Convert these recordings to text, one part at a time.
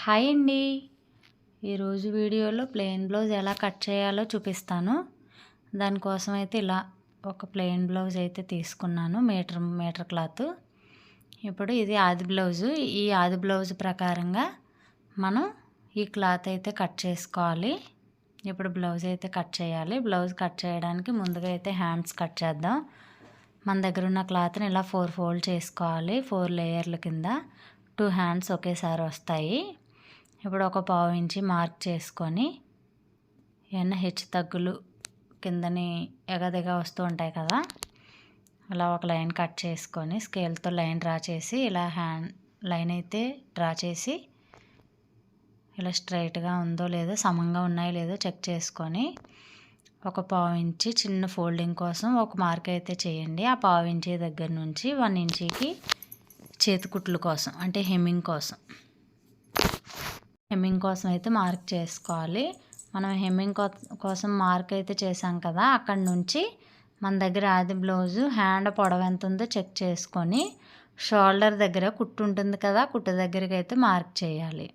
Hi అండి. ఈరోజు వీడియోలో ప్లెయిన్ బ్లౌజ్ ఎలా కట్ చేయాలో చూపిస్తాను. దానికోసం అయితే ఇలా ఒక ప్లెయిన్ బ్లౌజ్ అయితే తీసుకున్నాను, మీటర్ క్లాత్. ఇప్పుడు ఇది ఆది బ్లౌజు. ఈ ఆది బ్లౌజ్ ప్రకారంగా మనం ఈ క్లాత్ అయితే కట్ చేసుకోవాలి. ఇప్పుడు బ్లౌజ్ అయితే కట్ చేయాలి. బ్లౌజ్ కట్ చేయడానికి ముందుగా అయితే హ్యాండ్స్ కట్ చేద్దాం. మన దగ్గర ఉన్న క్లాత్ని ఇలా 4 ఫోల్డ్ చేసుకోవాలి. 4 లేయర్ల కింద 2 హ్యాండ్స్ ఒకేసారి వస్తాయి. ఇప్పుడు ఒక పావు ఇంచి మార్క్ చేసుకొని ఏమన్నా హెచ్చు తగ్గులు కిందని ఎగదిగా వస్తూ ఉంటాయి కదా, అలా ఒక లైన్ కట్ చేసుకొని స్కేల్తో లైన్ డ్రా చేసి ఇలా లైన్ అయితే డ్రా చేసి ఇలా స్ట్రైట్గా ఉందో లేదో, సమంగా ఉన్నాయో లేదో చెక్ చేసుకొని ఒక పావు ఇంచి చిన్న ఫోల్డింగ్ కోసం ఒక మార్క్ అయితే చేయండి. ఆ పావు ఇంచి దగ్గర నుంచి 1 ఇంచికి చేతికుట్లు కోసం, అంటే హెమ్మింగ్ కోసం అయితే మార్క్ చేసుకోవాలి. మనం హెమ్మింగ్ కోసం మార్క్ అయితే చేసాం కదా, అక్కడ నుంచి మన దగ్గర ఆది బ్లౌజు హ్యాండ్ పొడవు ఎంత ఉందో చెక్ చేసుకొని షోల్డర్ దగ్గర కుట్టు ఉంటుంది కదా, కుట్టు దగ్గరికి అయితే మార్క్ చేయాలి.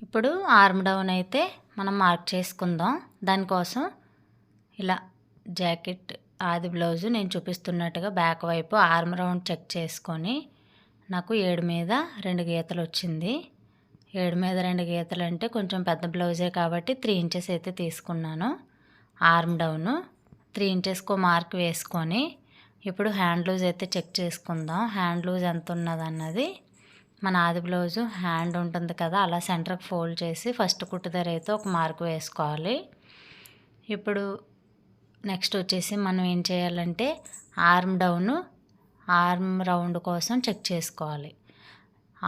ఇప్పుడు ఆర్మ్ డౌన్ అయితే మనం మార్క్ చేసుకుందాం. దానికోసం ఇలా జాకెట్ ఆది బ్లౌజు నేను చూపిస్తున్నట్టుగా బ్యాక్ వైపు ఆర్మ్ రౌండ్ చెక్ చేసుకొని నాకు 7 మీద 2 గీతలు వచ్చింది. 7 మీద 2 గీతలు అంటే కొంచెం పెద్ద బ్లౌజే కాబట్టి 3 ఇంచెస్ అయితే తీసుకున్నాను. ఆర్మ్ డౌను 3 ఇంచెస్కో మార్క్ వేసుకొని ఇప్పుడు హ్యాండ్ లూజ్ అయితే చెక్ చేసుకుందాం. హ్యాండ్ లూజ్ ఎంత ఉన్నది అన్నది మన ఆది బ్లౌజు హ్యాండ్ ఉంటుంది కదా, అలా సెంటర్కి ఫోల్డ్ చేసి ఫస్ట్ కుట్టు దగ్గర అయితే ఒక మార్క్ వేసుకోవాలి. ఇప్పుడు నెక్స్ట్ వచ్చేసి మనం ఏం చేయాలంటే ఆర్మ్ రౌండ్ కోసం చెక్ చేసుకోవాలి.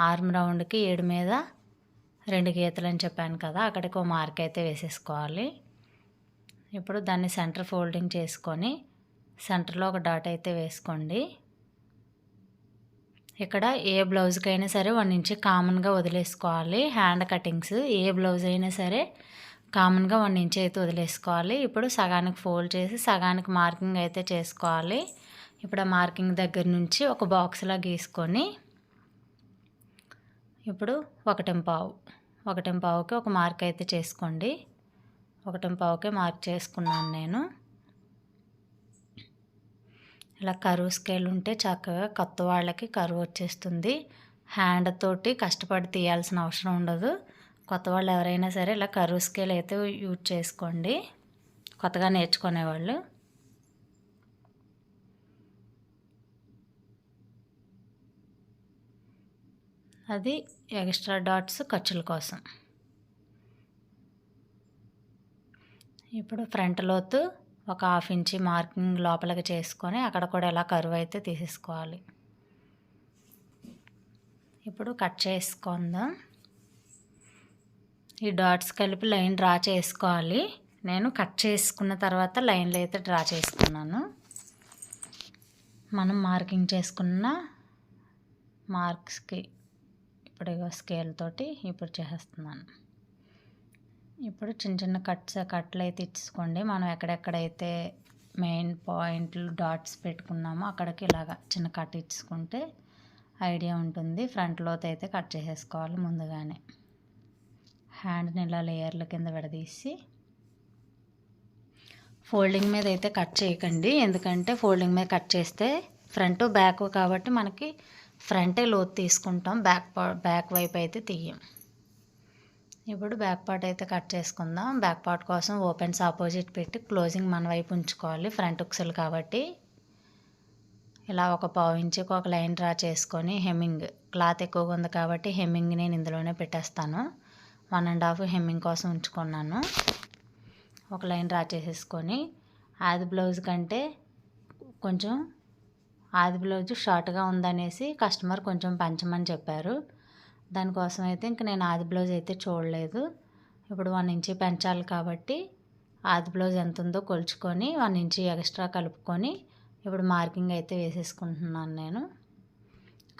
ఆర్మ్ రౌండ్కి 7 మీద 2 గీతలు అని చెప్పాను కదా, అక్కడికి ఒక మార్క్ అయితే వేసేసుకోవాలి. ఇప్పుడు దాన్ని సెంటర్ ఫోల్డింగ్ చేసుకొని సెంటర్లో ఒక డాట్ అయితే వేసుకోండి. ఇక్కడ ఏ బ్లౌజ్కైనా సరే 1 ఇంచ్ కామన్గా వదిలేసుకోవాలి. హ్యాండ్ కటింగ్స్ ఏ బ్లౌజ్ అయినా సరే కామన్గా 1 ఇంచ్ అయితే వదిలేసుకోవాలి. ఇప్పుడు సగానికి ఫోల్డ్ చేసి సగానికి మార్కింగ్ అయితే చేసుకోవాలి. ఇప్పుడు ఆ మార్కింగ్ దగ్గర నుంచి ఒక బాక్స్లా గీసుకొని ఇప్పుడు 1 పావుకి ఒక మార్క్ అయితే చేసుకోండి. 1 పావుకే మార్క్ చేసుకున్నాను నేను. ఇలా కరువు స్కేల్ ఉంటే చక్కగా కొత్త వాళ్ళకి కరువు వచ్చేస్తుంది. హ్యాండ్ తోటి కష్టపడి తీయాల్సిన అవసరం ఉండదు. కొత్త వాళ్ళు ఎవరైనా సరే ఇలా కరువు స్కేల్ అయితే యూజ్ చేసుకోండి, కొత్తగా నేర్చుకునేవాళ్ళు. అది ఎక్స్ట్రా డాట్స్ ఖర్చుల కోసం. ఇప్పుడు ఫ్రంట్ లోతు ఒక 1/2 ఇంచి మార్కింగ్ లోపలికి చేసుకొని అక్కడ కూడా ఇలా కరువు అయితే తీసేసుకోవాలి. ఇప్పుడు కట్ చేసుకుందాం. ఈ డాట్స్ కలిపి లైన్ డ్రా చేసుకోవాలి. నేను కట్ చేసుకున్న తర్వాత లైన్లు అయితే డ్రా చేసుకున్నాను. మనం మార్కింగ్ చేసుకున్న మార్క్స్కి ఇప్పుడు స్కేల్ తోటి ఇప్పుడు చేస్తున్నాను. ఇప్పుడు చిన్న చిన్న కట్లు అయితే ఇచ్చుకోండి. మనం ఎక్కడెక్కడైతే మెయిన్ పాయింట్లు డాట్స్ పెట్టుకున్నామో అక్కడికి ఇలాగా చిన్న కట్ ఇచ్చుకుంటే ఐడియా ఉంటుంది. ఫ్రంట్ లోత్ అయితే కట్ చేసేసుకోవాలి ముందుగానే. హ్యాండ్ని ఇలా లేయర్ల కింద విడదీసి ఫోల్డింగ్ మీద అయితే కట్ చేయకండి, ఎందుకంటే ఫోల్డింగ్ మీద కట్ చేస్తే ఫ్రంట్ బ్యాక్ కాబట్టి మనకి ఫ్రంటే లోతు తీసుకుంటాం, బ్యాక్ వైపు అయితే తీయం. ఇప్పుడు బ్యాక్ పార్ట్ అయితే కట్ చేసుకుందాం. బ్యాక్ పార్ట్ కోసం ఓపెన్స్ ఆపోజిట్ పెట్టి క్లోజింగ్ మన వైపు ఉంచుకోవాలి, ఫ్రంట్ ఉక్సులు కాబట్టి. ఇలా ఒక పావు ఇంచుకి ఒక లైన్ డ్రా చేసుకొని హెమ్మింగ్ క్లాత్ ఎక్కువగా ఉంది కాబట్టి హెమ్మింగ్ నేను ఇందులోనే పెట్టేస్తాను. 1.5 హెమ్మింగ్ కోసం ఉంచుకున్నాను. ఒక లైన్ డ్రా చేసేసుకొని ఆది బ్లౌజ్ కంటే కొంచెం ఆది బ్లౌజ్ షార్ట్గా ఉందనేసి కస్టమర్ కొంచెం పెంచమని చెప్పారు. దానికోసం అయితే ఇంక నేను ఆది బ్లౌజ్ అయితే చూడలేదు. ఇప్పుడు 1 ఇంచ్ పెంచాలి కాబట్టి ఆది బ్లౌజ్ ఎంత ఉందో కొలుచుకొని 1 ఇంచ్ ఎక్స్ట్రా కలుపుకొని ఇప్పుడు మార్కింగ్ అయితే వేసేసుకుంటున్నాను నేను.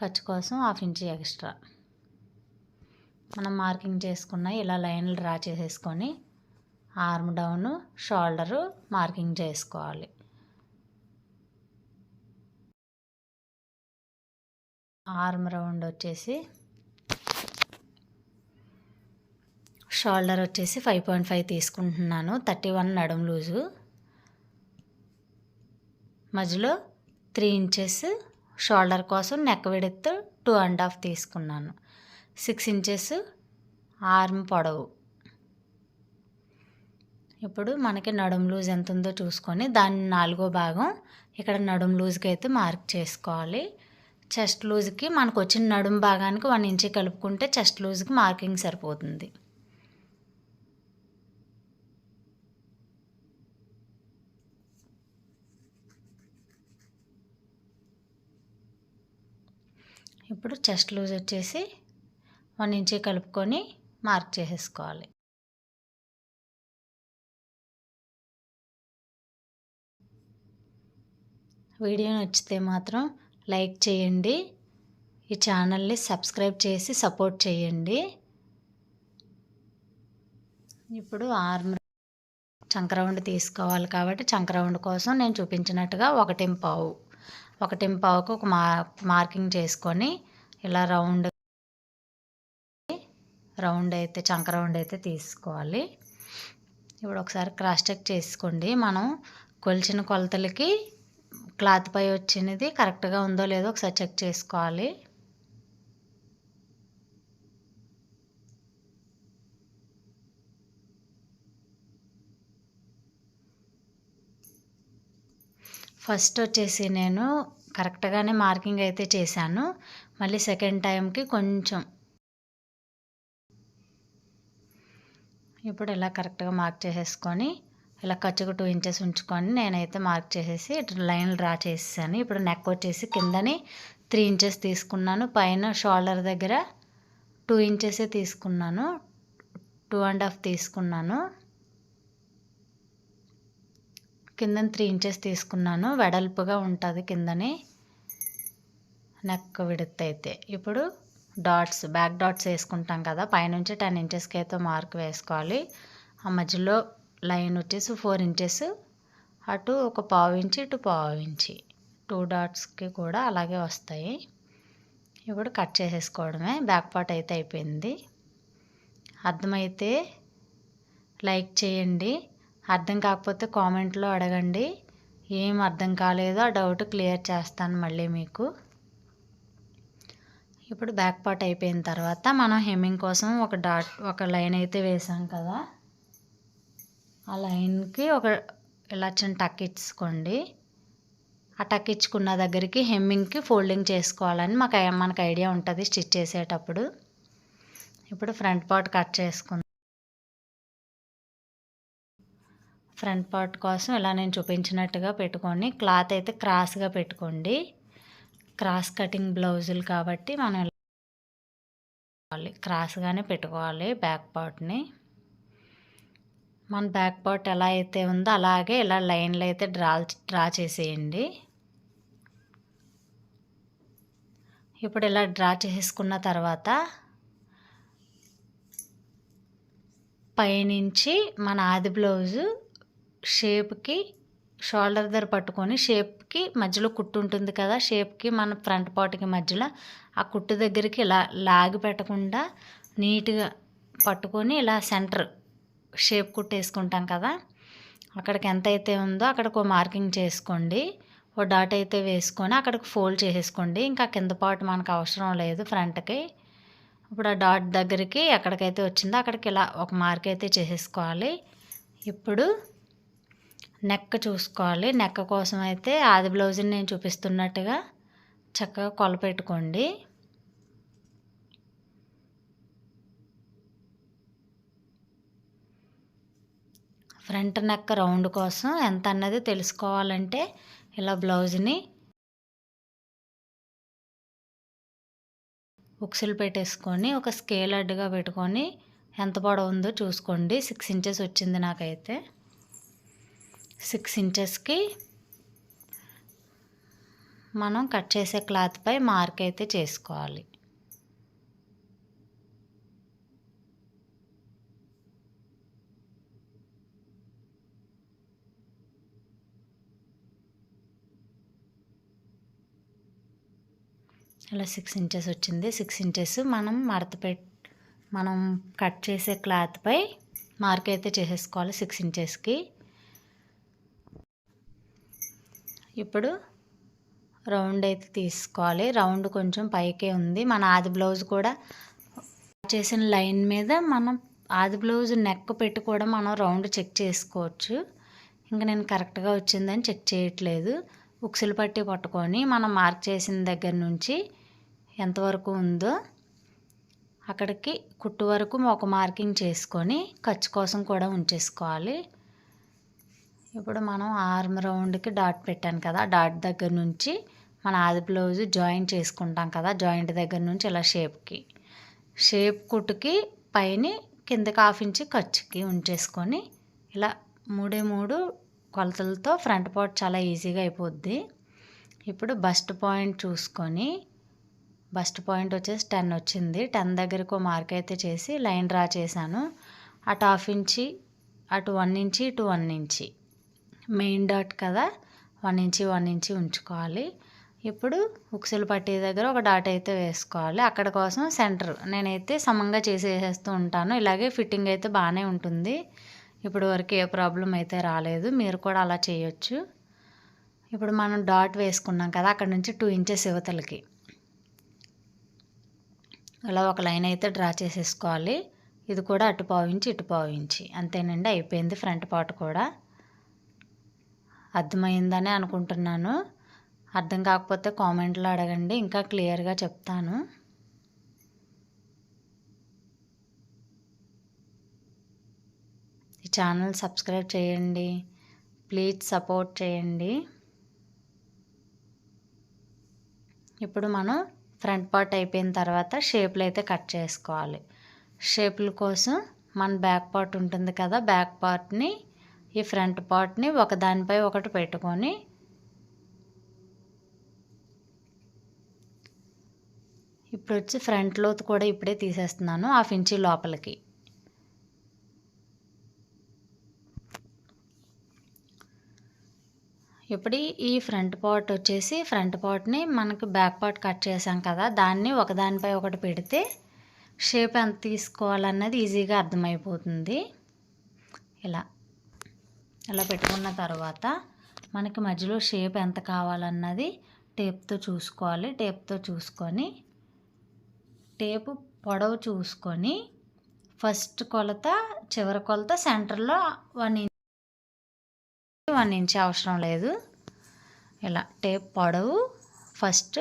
ఖర్చు కోసం 1/2 ఇంచ్ ఎక్స్ట్రా మనం మార్కింగ్ చేసుకున్న ఇలా లైన్లు డ్రా చేసేసుకొని ఆర్మ్ డౌను షోల్డరు మార్కింగ్ చేసుకోవాలి. ఆర్మ్ రౌండ్ వచ్చేసి షోల్డర్ వచ్చేసి 5.5 తీసుకుంటున్నాను. 31 నడుం లూజు, మధ్యలో 3 ఇంచెస్ షోల్డర్ కోసం నెక్ విడ్త్ 2.5 తీసుకున్నాను. 6 ఇంచెస్ ఆర్మ్ పొడవు. ఇప్పుడు మనకి నడుం లూజ్ ఎంత ఉందో చూసుకొని దాన్ని 4వ భాగం ఇక్కడ నడుం లూజ్కి అయితే మార్క్ చేసుకోవాలి. చెస్ట్ లూజ్కి మనకు వచ్చిన నడుం భాగానికి 1 ఇంచ్ కలుపుకుంటే చెస్ట్ లూజ్కి మార్కింగ్ సరిపోతుంది. ఇప్పుడు చెస్ట్ లూజ్ వచ్చేసి 1 ఇంచ్ కలుపుకొని మార్క్ చేసేసుకోవాలి. వీడియో నచ్చితే మాత్రం లైక్ చేయండి, ఈ ఛానల్ని సబ్స్క్రైబ్ చేసి సపోర్ట్ చేయండి. ఇప్పుడు ఆర్మ్ చంక రౌండ్ తీసుకోవాలి కాబట్టి చంక రౌండ్ కోసం నేను చూపించినట్టుగా 1.5కి ఒక మార్కింగ్ చేసుకొని ఇలా రౌండ్ అయితే చంక రౌండ్ అయితే తీసుకోవాలి. ఇప్పుడు ఒకసారి క్రాస్ చెక్ చేసుకోండి. మనం కొలిచిన కొలతలకి క్లాత్ పై వచ్చినది కరెక్ట్గా ఉందో లేదో ఒకసారి చెక్ చేసుకోవాలి. ఫస్ట్ వచ్చేసి నేను కరెక్ట్గానే మార్కింగ్ అయితే చేశాను. మళ్ళీ సెకండ్ టైంకి కొంచెం ఇప్పుడు ఇలా కరెక్ట్గా మార్క్ చేసేసుకొని ఇలా ఖర్చుకు 2 ఇంచెస్ ఉంచుకొని నేనైతే మార్క్ చేసేసి లైన్లు డ్రా చేసేసాను. ఇప్పుడు నెక్ వచ్చేసి కిందని 3 ఇంచెస్ తీసుకున్నాను, పైన షోల్డర్ దగ్గర 2 ఇంచెస్ తీసుకున్నాను, 2.5 తీసుకున్నాను, కిందని 3 ఇంచెస్ తీసుకున్నాను. వెడల్పుగా ఉంటుంది కిందని నెక్ విడ్త్ అయితే. ఇప్పుడు బ్యాక్ డాట్స్ వేసుకుంటాం కదా, పైనుంచి 10 ఇంచెస్కి అయితే మార్క్ వేసుకోవాలి. ఆ మధ్యలో లైన్ వచ్చేసి 4 ఇంచెస్, అటు ఒక 1/4 ఇంచ్, ఇటు 1/4 ఇంచ్, 2 డాట్స్కి కూడా అలాగే వస్తాయి. ఇప్పుడు కట్ చేసేసుకోవడమే. బ్యాక్ పార్ట్ అయితే అయిపోయింది. అర్థమైతే లైక్ చేయండి, అర్థం కాకపోతే కామెంట్లో అడగండి. ఏం అర్థం కాలేదో ఆ డౌట్ క్లియర్ చేస్తాను మళ్ళీ మీకు. ఇప్పుడు బ్యాక్ పార్ట్ అయిపోయిన తర్వాత మనం హెమ్మింగ్ కోసం ఒక లైన్ అయితే వేసాం కదా, ఆ లైన్కి ఇలా చిన్న టక్ ఇచ్చుకోండి. ఆ టక్ ఇచ్చుకున్న దగ్గరికి హెమ్మింగ్కి ఫోల్డింగ్ చేసుకోవాలని మనకు ఐడియా ఉంటుంది స్టిచ్ చేసేటప్పుడు. ఇప్పుడు ఫ్రంట్ పార్ట్ కట్ చేసుకుందాం. ఫ్రంట్ పార్ట్ కోసం ఇలా నేను చూపించినట్టుగా పెట్టుకొని క్లాత్ అయితే క్రాస్గా పెట్టుకోండి. క్రాస్ కటింగ్ బ్లౌజులు కాబట్టి మనం క్రాస్గానే పెట్టుకోవాలి బ్యాక్ పార్ట్ని. మన బ్యాక్ పార్ట్ ఎలా అయితే ఉందో అలాగే ఇలా లైన్లు అయితే డ్రా చేసేయండి. ఇప్పుడు ఇలా డ్రా చేసుకున్న తర్వాత పైనుంచి మన ఆది బ్లౌజు షేప్కి షోల్డర్ దగ్గర పట్టుకొని షేప్కి మధ్యలో కుట్టు ఉంటుంది కదా, షేప్కి మన ఫ్రంట్ పార్ట్కి మధ్యలో ఆ కుట్టు దగ్గరికి ఇలా లాగి పెట్టకుండా నీట్గా పట్టుకొని ఇలా సెంటర్ షేప్ కుట్టు వేసుకుంటాం కదా, అక్కడికి ఎంత అయితే ఉందో అక్కడికి ఒక మార్కింగ్ చేసుకోండి. ఓ డాట్ అయితే వేసుకొని అక్కడికి ఫోల్డ్ చేసేసుకోండి. ఇంకా కింద పార్ట్ మనకు అవసరం లేదు ఫ్రంట్కి. ఇప్పుడు ఆ డాట్ దగ్గరికి ఎక్కడికైతే వచ్చిందో అక్కడికి ఇలా ఒక మార్క్ అయితే చేసేసుకోవాలి. ఇప్పుడు నెక్ చూసుకోవాలి. నెక్ కోసం అయితే ఆది బ్లౌజ్ని నేను చూపిస్తున్నట్టుగా చక్కగా కొలపెట్టుకోండి. ఫ్రంట్ నెక్ రౌండ్ కోసం ఎంత అన్నది తెలుసుకోవాలంటే ఇలా బ్లౌజ్ని ఉక్సులు పెట్టేసుకొని ఒక స్కేల్ అడ్డుగా పెట్టుకొని ఎంత పొడవు ఉందో చూసుకోండి. 6 ఇంచెస్ వచ్చింది నాకైతే. 6 ఇంచెస్కి మనం కట్ చేసే క్లాత్పై మార్క్ అయితే చేసుకోవాలి. ఇలా 6 ఇంచెస్ వచ్చింది. 6 ఇంచెస్ మనం మనం కట్ చేసే క్లాత్పై మార్క్ అయితే చేసేసుకోవాలి 6 ఇంచెస్కి. ఇప్పుడు రౌండ్ అయితే తీసుకోవాలి. రౌండ్ కొంచెం పైకే ఉంది. మన ఆది బ్లౌజ్ కూడా చేసిన లైన్ మీద మనం ఆది బ్లౌజ్ నెక్ పెట్టి కూడా మనం రౌండ్ చెక్ చేసుకోవచ్చు. ఇంకా నేను కరెక్ట్గా వచ్చిందని చెక్ చేయట్లేదు. ఉక్సులు పట్టి పట్టుకొని మనం మార్క్ చేసిన దగ్గర నుంచి ఎంతవరకు ఉందో అక్కడికి కుట్టు వరకు ఒక మార్కింగ్ చేసుకొని ఖర్చు కోసం కూడా ఉంచేసుకోవాలి. ఇప్పుడు మనం ఆర్మ్ రౌండ్కి డాట్ పెట్టాను కదా, డాట్ దగ్గర నుంచి మన ఆది బ్లౌజ్ జాయింట్ చేసుకుంటాం కదా, జాయింట్ దగ్గర నుంచి ఇలా షేప్ కుట్టుకి పైన కిందకి 1/2 ఇంచ్ ఖర్చుకి ఉంచేసుకొని ఇలా 3 కొలతలతో ఫ్రంట్ పార్ట్ చాలా ఈజీగా అయిపోద్ది. ఇప్పుడు బస్ట్ పాయింట్ చూసుకొని, బస్ట్ పాయింట్ వచ్చేసి 10 వచ్చింది. 10 దగ్గరకు మార్క్ అయితే చేసి లైన్ డ్రా చేశాను. అటు 1/2 ఇంచ్, అటు 1 ఇంచ్, ఇటు 1 ఇంచ్. మెయిన్ డాట్ కదా, 1 ఇంచ్ 1 ఇంచ్ ఉంచుకోవాలి. ఇప్పుడు ఉక్సులు పట్టే దగ్గర ఒక డాట్ అయితే వేసుకోవాలి. అక్కడ కోసం సెంటర్ నేనైతే సమంగా చేసేస్తూ ఉంటాను. ఇలాగే ఫిట్టింగ్ అయితే బాగానే ఉంటుంది. ఇప్పుడు వరకు ఏ ప్రాబ్లం అయితే రాలేదు. మీరు కూడా అలా చేయొచ్చు. ఇప్పుడు మనం డాట్ వేసుకున్నాం కదా, అక్కడ నుంచి 2 ఇంచెస్ యువతలకి అలా ఒక లైన్ అయితే డ్రా చేసేసుకోవాలి. ఇది కూడా అటు 1/2 ఇంచ్, ఇటు 1/2 ఇంచ్. అంతేనండి, అయిపోయింది ఫ్రంట్ పార్ట్ కూడా. అర్థమైందని అనుకుంటున్నాను. అర్థం కాకపోతే కామెంట్లో అడగండి, ఇంకా క్లియర్గా చెప్తాను. ఈ ఛానల్ సబ్స్క్రైబ్ చేయండి, ప్లీజ్ సపోర్ట్ చేయండి. ఇప్పుడు మనం ఫ్రంట్ పార్ట్ అయిపోయిన తర్వాత షేప్లు అయితే కట్ చేసుకోవాలి. షేపుల కోసం మన బ్యాక్ పార్ట్ ఉంటుంది కదా, బ్యాక్ పార్ట్ని ఈ ఫ్రంట్ పార్ట్ని ఒకదానిపై ఒకటి పెట్టుకొని ఇప్పుడు వచ్చి ఫ్రంట్ లోతు కూడా ఇప్పుడే తీసేస్తున్నాను 1/2 ఇంచ్ లోపలికి. ఇప్పుడు ఈ ఫ్రంట్ పార్ట్ వచ్చేసి ఫ్రంట్ పార్ట్ని మనకు బ్యాక్ పార్ట్ కట్ చేసాం కదా, దాన్ని ఒకదానిపై ఒకటి పెడితే షేప్ ఎంత తీసుకోవాలన్నది ఈజీగా అర్థమైపోతుంది. ఇలా పెట్టుకున్న తర్వాత మనకి మధ్యలో షేప్ ఎంత కావాలన్నది టేప్తో చూసుకోవాలి. టేప్తో చూసుకొని టేపు పొడవు చూసుకొని ఫస్ట్ కొలత, చివరి కొలత, సెంటర్లో 1 ఇంచ్ అవసరం లేదు. ఇలా టేప్ పొడవు ఫస్ట్,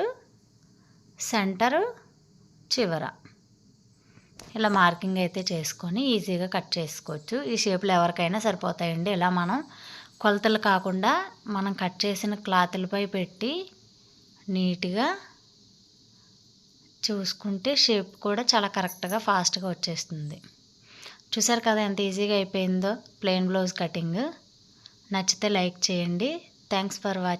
సెంటరు, చివర ఇలా మార్కింగ్ అయితే చేసుకొని ఈజీగా కట్ చేసుకోవచ్చు. ఈ షేప్లు ఎవరికైనా సరిపోతాయండి. ఇలా మనం కొలతలు కాకుండా మనం కట్ చేసిన క్లాతులపై పెట్టి నీట్గా చూసుకుంటే షేప్ కూడా చాలా కరెక్ట్గా ఫాస్ట్గా వచ్చేస్తుంది. చూసారు కదా ఎంత ఈజీగా అయిపోయిందో ప్లెయిన్ బ్లౌజ్ కటింగ్. నచ్చితే లైక్ చేయండి. Thanks for watching.